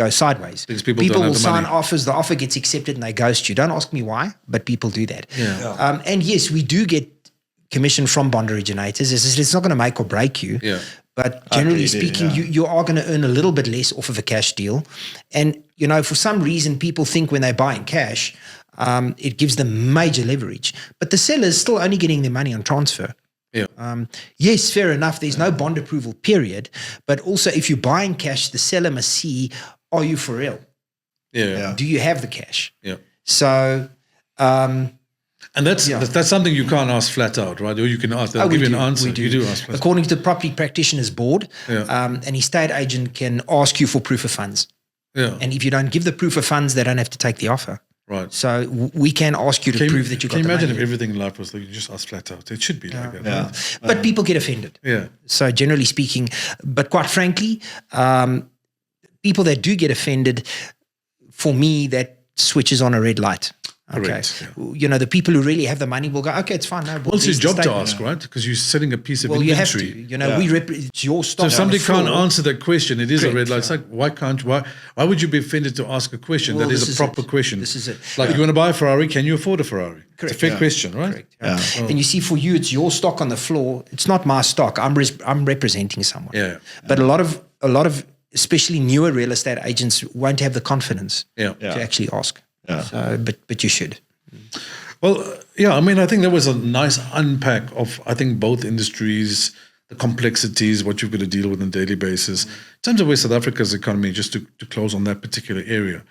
sideways. Because people don't have will the sign money. offers, the offer gets accepted and they ghost you. Don't ask me why, but people do that. Yeah. And yes, we do get commission from bond originators. It's not going to make or break you. Yeah. But generally Hopefully speaking, you are going to earn a little bit less off of a cash deal. And, for some reason, people think when they're buying cash, it gives them major leverage. But the seller's still only getting their money on transfer. Yeah. Yes, fair enough. There's no bond approval period. But also, if you're buying cash, the seller must see, are you for real? Yeah. Do you have the cash? Yeah. So... And that's something you can't ask flat out, right? Or you can ask. They'll give you an answer. You do ask flat out. According to the Property Practitioners Board, an estate agent can ask you for proof of funds. Yeah. And if you don't give the proof of funds, they don't have to take the offer. Right. So we can ask you to prove that you got the money. Can you imagine if everything in life was like you just ask flat out? It should be like that. Yeah. Right? But people get offended. Yeah. So generally speaking, but quite frankly, people that do get offended, for me, that switches on a red light. Okay. Correct, yeah. The people who really have the money will go, okay, it's fine. No, Well, it's your job to ask, right? Because you're selling a piece of Well, you have inventory. to. It's your stock. So if somebody on the floor. can't answer that question, it is Correct, a red light. It's like, why would you be offended to ask a question Well, that this is is a proper it. question? This is it. Like, you want to buy a Ferrari, can you afford a Ferrari? Correct. It's a fair question, right? Correct. And you see, for you, it's your stock on the floor. It's not my stock. I'm representing someone. Yeah. But a lot of especially newer real estate agents won't have the confidence Yeah. to actually ask. Yeah. So, but you should. Well, I mean, I think there was a nice unpack of, I think, both industries, the complexities, what you've got to deal with on a daily basis. In terms of West South Africa's economy, just to close on that particular area,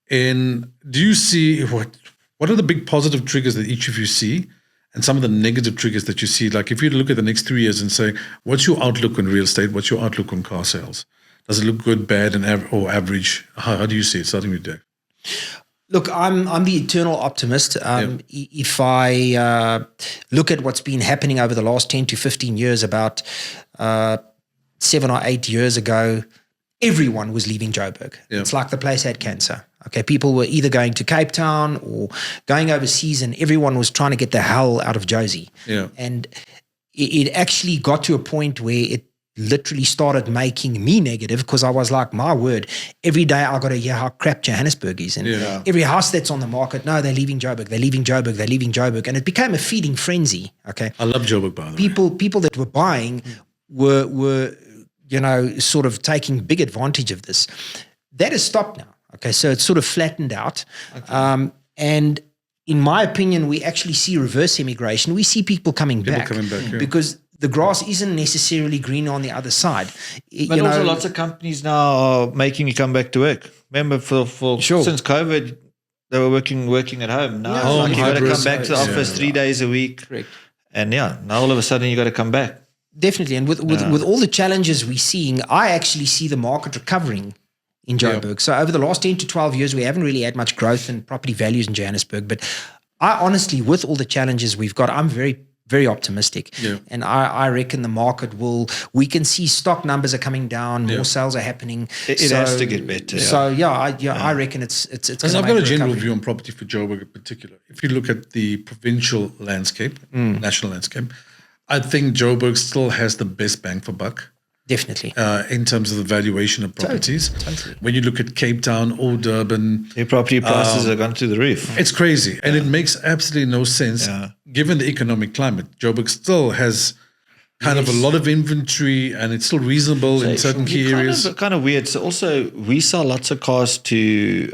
and do you see what are the big positive triggers that each of you see and some of the negative triggers that you see? Like if you look at the next 3 years and say, what's your outlook on real estate? What's your outlook on car sales? Does it look good, bad, or average? How do you see it? Starting with Dave. Look, I'm the eternal optimist. If I look at what's been happening over the last 10 to 15 years, about 7 or 8 years ago, everyone was leaving Joburg. Yeah. It's like the place had cancer. Okay, people were either going to Cape Town or going overseas, and everyone was trying to get the hell out of Josie. Yeah. And it actually got to a point where it literally started making me negative because I was like, my word, every day I got to hear how crap Johannesburg is. And every house that's on the market, no, they're leaving Joburg, they're leaving Joburg, they're leaving Joburg. And it became a feeding frenzy, okay? I love Joburg, by the way. People that were buying were sort of taking big advantage of this. That has stopped now, okay? So it's sort of flattened out. Okay. And in my opinion, we actually see reverse immigration. We see people coming back because the grass isn't necessarily green on the other side. But also lots of companies now are making you come back to work. Remember, since COVID, they were working at home. Now it's like you got to come back to the office 3 days a week. Correct. And now all of a sudden you got to come back. Definitely. And with all the challenges we're seeing, I actually see the market recovering in Joburg. Yeah. So over the last 10 to 12 years, we haven't really had much growth in property values in Johannesburg. But I honestly, with all the challenges we've got, I'm very, very optimistic. Yeah. And I reckon the market we can see stock numbers are coming down, more sales are happening. It has to get better. So I reckon it's Because I've got a general view on property for Joburg in particular. If you look at the provincial landscape, national landscape, I think Joburg still has the best bang for buck. Definitely. in terms of the valuation of properties. Totally. When you look at Cape Town or Durban, Your property prices have gone through the roof. it's crazy. And it makes absolutely no sense given the economic climate. Joburg still has kind of a lot of inventory and it's still reasonable in certain key areas. Kind of weird. So also, we sell lots of cars to,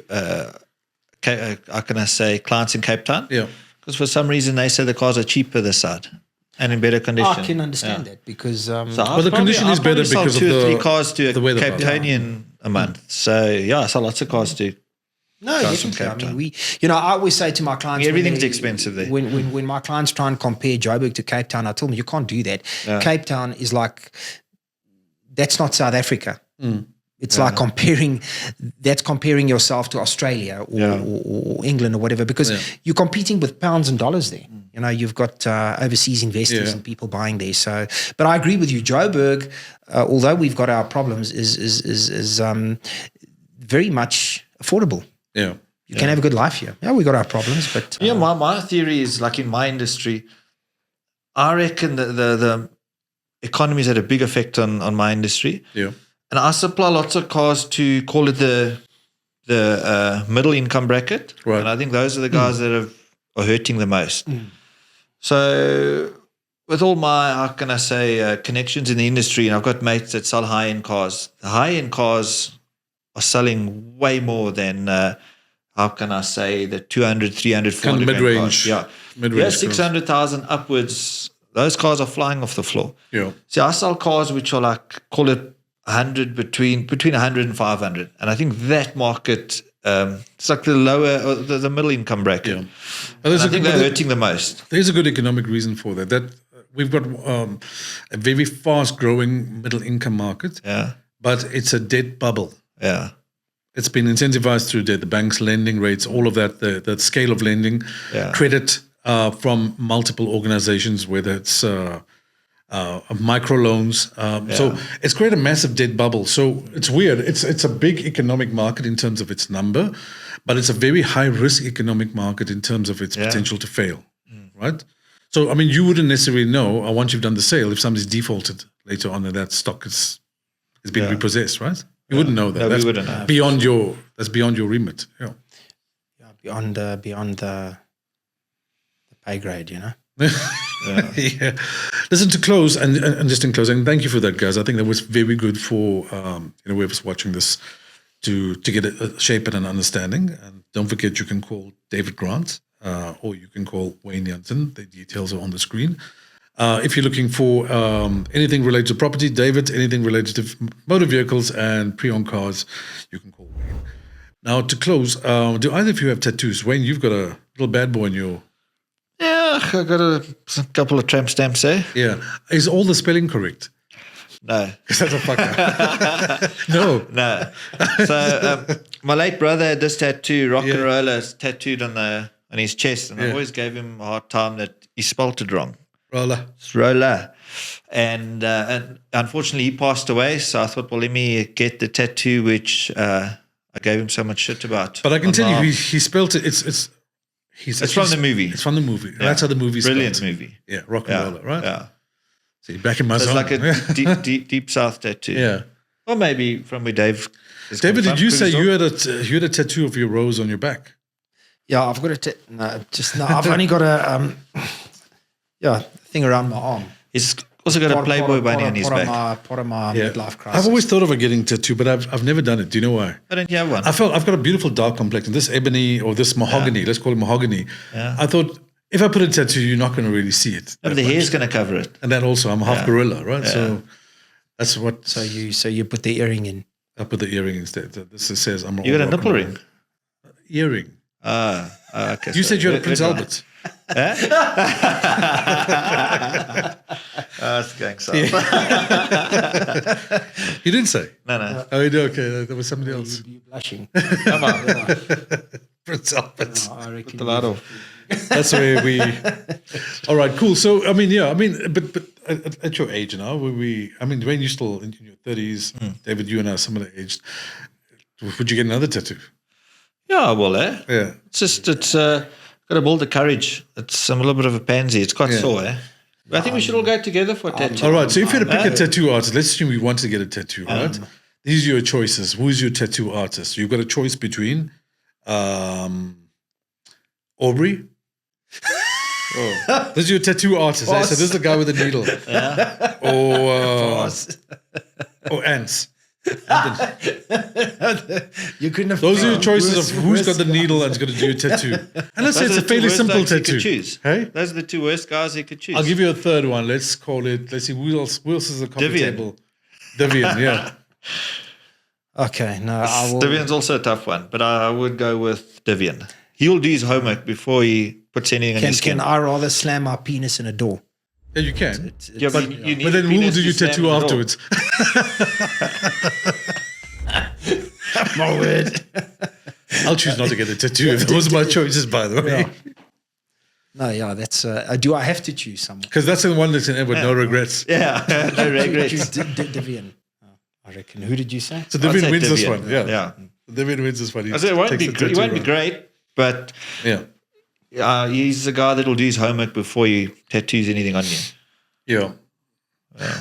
how can I say, clients in Cape Town. Yeah. Because for some reason, they say the cars are cheaper this side and in better condition. I can understand that because So the condition is better because of two or three the- cars to the a weather Cape pattern. Townian a month. So yeah, I sell lots of cars to. no, Guys from definitely. I Cape mean, Town. I always say to my clients, when Everything's they- expensive there. When my clients try and compare Joburg to Cape Town, I tell them you can't do that. Cape Town is like, that's not South Africa. It's like comparing yourself to Australia or England or whatever, because you're competing with pounds and dollars there. You've got overseas investors and people buying there. So, but I agree with you. Joburg, although we've got our problems, is very much affordable. Yeah. You can have a good life here. Yeah, we got our problems, but Yeah, my theory is like in my industry, I reckon the economy's had a big effect on my industry. Yeah. And I supply lots of cars to call it the middle income bracket. Right. And I think those are the guys that are hurting the most. So with all my, how can I say, connections in the industry, and I've got mates that sell high-end cars. The high-end cars are selling way more than, how can I say, the 200, 300, 400 Kind of mid-range. cars. Yeah. Mid-range Yeah, cars. 600,000 upwards. Those cars are flying off the floor. Yeah. See, I sell cars which are like, call it 100, between 100 and 500. And I think that market, it's like the lower, or the middle income bracket. Yeah. And I think they're hurting the most. There's a good economic reason for that. That we've got a very fast growing middle income market, but it's a debt bubble. Yeah. It's been incentivized through debt, the banks lending rates, all of that, the scale of lending, credit from multiple organizations, whether it's microloans. So it's created a massive debt bubble. So it's weird. It's a big economic market in terms of its number, but it's a very high risk economic market in terms of its potential to fail, right? So, I mean, you wouldn't necessarily know once you've done the sale if somebody's defaulted later on and that stock has been repossessed, right? You wouldn't know that. No, That's we wouldn't know. beyond your remit. Yeah. beyond the pay grade, Yeah. Listen, to close and just in closing, thank you for that, guys. I think that was very good for whoever's watching this to get a shape and an understanding. And don't forget, you can call David Grant or you can call Wayne Janssen. The details are on the screen. If you're looking for anything related to property, David, anything related to motor vehicles and pre-owned cars, you can call Wayne. Now, to close, do either of you have tattoos? Wayne, you've got a little bad boy in your... Yeah, I got a couple of tramp stamps there. Yeah. Is all the spelling correct? No. Because that's a fucker. No. No. So my late brother had this tattoo, rock and roller, tattooed on his chest, and I always gave him a hard time that he spelt it wrong. Roller. It's roller. And unfortunately, he passed away. So I thought, well, let me get the tattoo, which I gave him so much shit about. But I can tell you, he spelt it. It's from the movie. It's from the movie. Yeah. That's how the movie's Brilliant spelled. movie. Yeah, rock and roller, right? Yeah. See, back in my So it's zone. like a deep south tattoo. Yeah. Or maybe from where Dave is David, from, did you say because you had a tattoo of your rose on your back? Yeah, I've got I've only got a thing around my arm. he's also got a Playboy bunny on his back? Part of my midlife crisis. I've always thought of getting a tattoo, but I've never done it. Do you know why? Why don't you have one? I've got a beautiful dark complexion. This ebony or this mahogany, let's call it mahogany. Yeah. I thought if I put a tattoo, you're not going to really see it. No, but the hair's going to cover it. And then also, I'm half gorilla, right? Yeah. So that's what. So you put the earring in. I put the earring instead. This says I'm. You got a nipple ring? Earring. Okay. You said you had a Prince Albert. It's going south. You didn't say. No. Oh, you did. Okay, that was somebody else. You're blushing. Come on. Prince Albert. I reckon. The light off. That's where we. All right, cool. So but at your age now, when you're still in your 30s, David, you and I are similar aged. Would you get another tattoo? Yeah, well, Yeah. It's got to build the courage. I'm a little bit of a pansy. It's quite sore, I think we should all go together for a tattoo. All right. So if you had to pick a tattoo artist, let's assume we want to get a tattoo, right? These are your choices. Who's your tattoo artist? You've got a choice between Aubrey. This is your tattoo artist. So this is the guy with the needle. Or ants. You couldn't have. Those are your choices of who's got the needle and is going to do a tattoo. And let's say it's a fairly simple tattoo. Hey? Those are the two worst guys you could choose. I'll give you a third one. Let's call it. Let's see who else is a coffee table. Divian, yeah. Okay, no, I will. Divian's also a tough one, but I would go with Divian. He'll do his homework before he puts anything on his skin. Can I rather slam my penis in a door? Yeah, you can. But then who will do your tattoo afterwards? My word. I'll choose not to get a tattoo. Those are my choices, by the way. No, that's. Do I have to choose someone? Because that's the one that's in with no regrets. Yeah, no regrets. Choose Divian. I reckon. Who did you say? So Divian wins this one. Yeah. Divian wins this one. I said it won't be great, but he's the guy that'll do his homework before he tattoos anything on you. Yeah.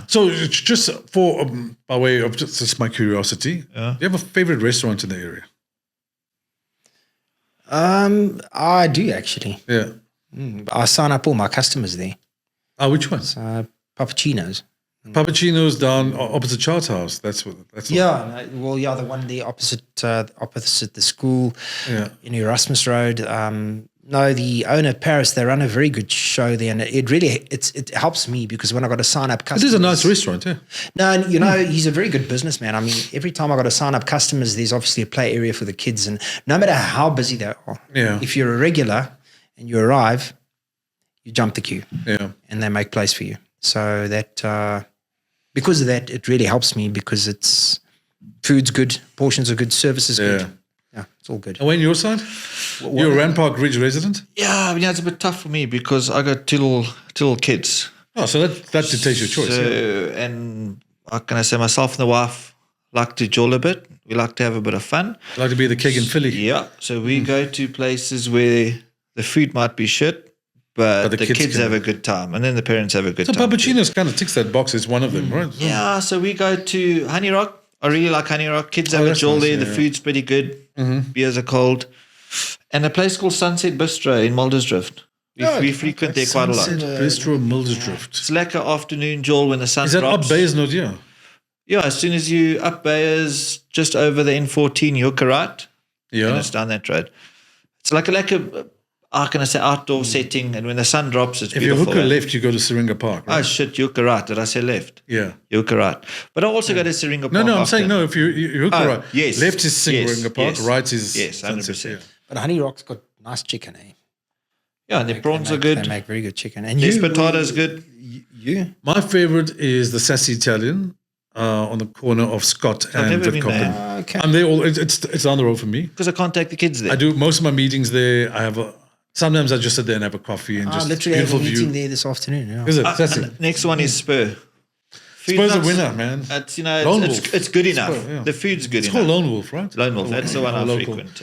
So just for by way of just my curiosity, do you have a favorite restaurant in the area? I do actually. Yeah. I sign up all my customers there. Oh, which ones? Pappuccino's. Pappuccino's down opposite Charterhouse. That's the one there opposite the school. Yeah. In Erasmus Road. No, the owner Paris, they run a very good show there, and it helps me because when I got to sign up customers, it is a nice restaurant, yeah. No, and he's a very good businessman. I mean, every time I got to sign up customers, there's obviously a play area for the kids, and no matter how busy they are, if you're a regular and you arrive, you jump the queue, and they make place for you. So that because of that, it really helps me because it's food's good, portions are good, service is good. Yeah, it's all good. And Wayne, your side? You're a Rand Park Ridge resident? Yeah, it's a bit tough for me because I got two little kids. Oh, so that dictates your choice. And how can I say, myself and the wife like to joll a bit. We like to have a bit of fun. Like to be the keg in Philly. Yeah, so we go to places where the food might be shit, but the kids have a good time, and then the parents have a good time. So Pappuccino's kind of ticks that box. It's one of them, right? Yeah, so we go to Honey Rock. I really like Honey Rock. Kids have a joll there. The food's pretty good. Beers are cold. And a place called Sunset Bistro in Muldersdrift. We frequent there quite a lot. Bistro Muldersdrift. It's like an afternoon joll when the sun drops. Is that up Bayers, not here? Yeah, as soon as you up Bayers, just over the N14, you hook a right. Yeah. And it's down that road. It's like a how can I say, outdoor setting, and when the sun drops, it's beautiful. If you hook a left, you go to Syringa Park, right? Oh, shit, you hook a right. Did I say left? Yeah. You hook a right. But I also go to Syringa Park. No, I'm saying no, if you hook a right. Yes. Left is Syringa Park, right is... Yes, 100%. But Honey Rock's got nice chicken, eh? Yeah, and their prawns are good. They make very good chicken. And their potatoes good. You? My favorite is the Sassy Italian on the corner of Scott and Vidcocken. Okay. I'm there it's on the road for me. Because I can't take the kids there. I do most of my meetings there. Sometimes I just sit there and have a coffee and just literally beautiful have a meeting view. there this afternoon. Yeah. Is it? Sassy. Next one is Spur. Spur's a winner, man. It's it's good enough. Spur, yeah. The food's good enough. It's called Lone Wolf, right? Lone Wolf. That's the one I local. frequent.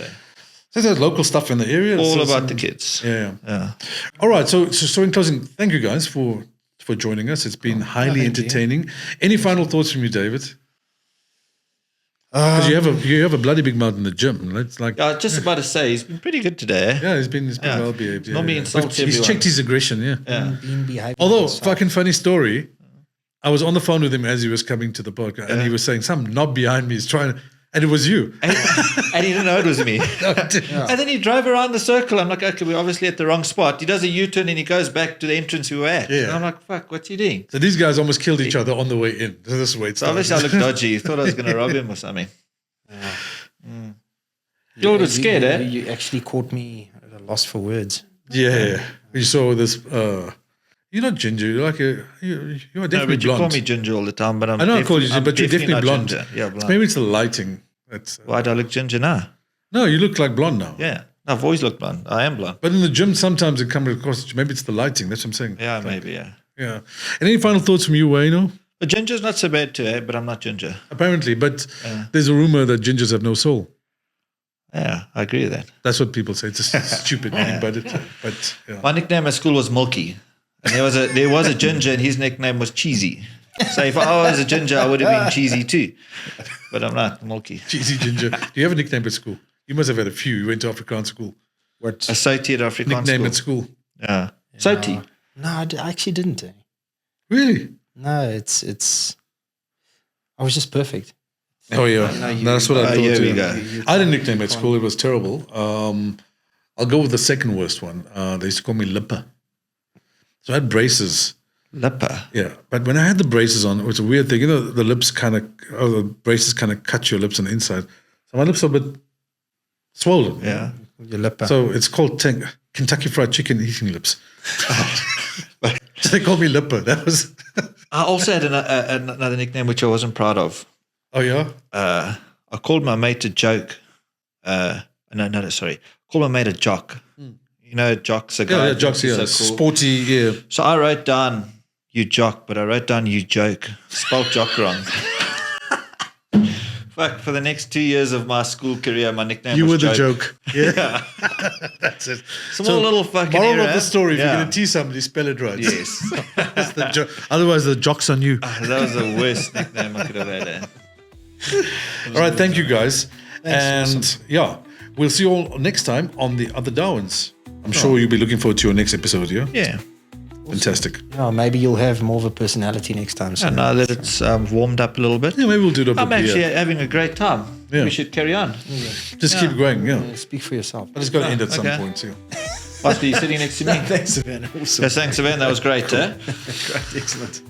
So there's local stuff in the area. All about the kids. Yeah. All right. So in closing, thank you guys for joining us. It's been highly entertaining. Any final thoughts from you, David? Because you have a bloody big mouth in the gym. It's like just about to say he's been pretty good today. Yeah, he's been well behaved. Not being insulted. He's checked his aggression. Yeah. Although fucking funny story, I was on the phone with him as he was coming to the podcast, and he was saying some knob behind me is trying. And it was you. And he didn't know it was me. And then he drove around the circle. I'm like, okay, we're obviously at the wrong spot. He does a U-turn and he goes back to the entrance we were at. Yeah. And I'm like, fuck, what's he doing? So these guys almost killed each other on the way in. So this is where it started. Obviously I looked dodgy. He thought I was going to rob him or something. You're a little scared, eh? You actually caught me at a loss for words. Yeah. You saw this... You're not ginger. You're like you are definitely blonde. You call me ginger all the time, but I know I call you ginger, but you're definitely blonde. Ginger. Yeah, blonde. Maybe it's the lighting. Why do I look ginger now? No, you look like blonde now. Yeah, I've always looked blonde. I am blonde. But in the gym, sometimes it comes across. Maybe it's the lighting. That's what I'm saying. Yeah, maybe. Yeah. And any final thoughts from you, Wayno? But ginger's not so bad too, but I'm not ginger. Apparently, but there's a rumor that gingers have no soul. Yeah, I agree with that. That's what people say. It's a stupid name, but my nickname at school was Milky. And there was a ginger, and his nickname was Cheesy. So if I was a ginger, I would have been cheesy too. But I'm not, Milky. Cheesy ginger. Do you have a nickname at school? You must have had a few. You went to Afrikaans school. What Associate Afrikaans nickname school. at school? Yeah. Soti. No, I actually didn't. Really? No, it's. I was just perfect. Oh yeah, that's what I thought. Here we too. go. I had a nickname at school. It was terrible. I'll go with the second worst one. They used to call me Lipper. So I had braces. Lipper. Yeah, but when I had the braces on, it was a weird thing. You know, the braces kind of cut your lips on the inside. So my lips are a bit swollen. Yeah. Your lipper. So it's called Kentucky Fried Chicken eating lips. So they called me Lipper. That was. I also had another nickname which I wasn't proud of. Oh yeah. I called my mate a joke. Sorry. Called my mate a jock. You know, jock's a guy. Yeah, jocks. Yeah, so cool. Sporty. Yeah. So I wrote down you jock, but I wrote down you joke. Spelled jock wrong. Fuck, for the next 2 years of my school career, my nickname You were was the joke. joke. Yeah. That's it. Small little fucking moral error. of the story, if Yeah. you're going to tease somebody, spell it right. Yes. That's the otherwise, the jock's on you. That was the worst nickname I could have had. All right, thank you guys. And yeah, we'll see you all next time on the other Darwins. I'm sure you'll be looking forward to your next episode, yeah? Yeah. Fantastic. Yeah, maybe you'll have more of a personality next time. So. And now that it's warmed up a little bit, Yeah, maybe we'll do it up I'm at the actually end. having a great time. Yeah. We should carry on. Just keep going, yeah. Speak for yourself. But it's got to end at some Okay. point, yeah. Oscar, you sitting next to me? Thanks, Savannah. Awesome. Yes, thanks, Savannah. That was great, eh? Great, excellent.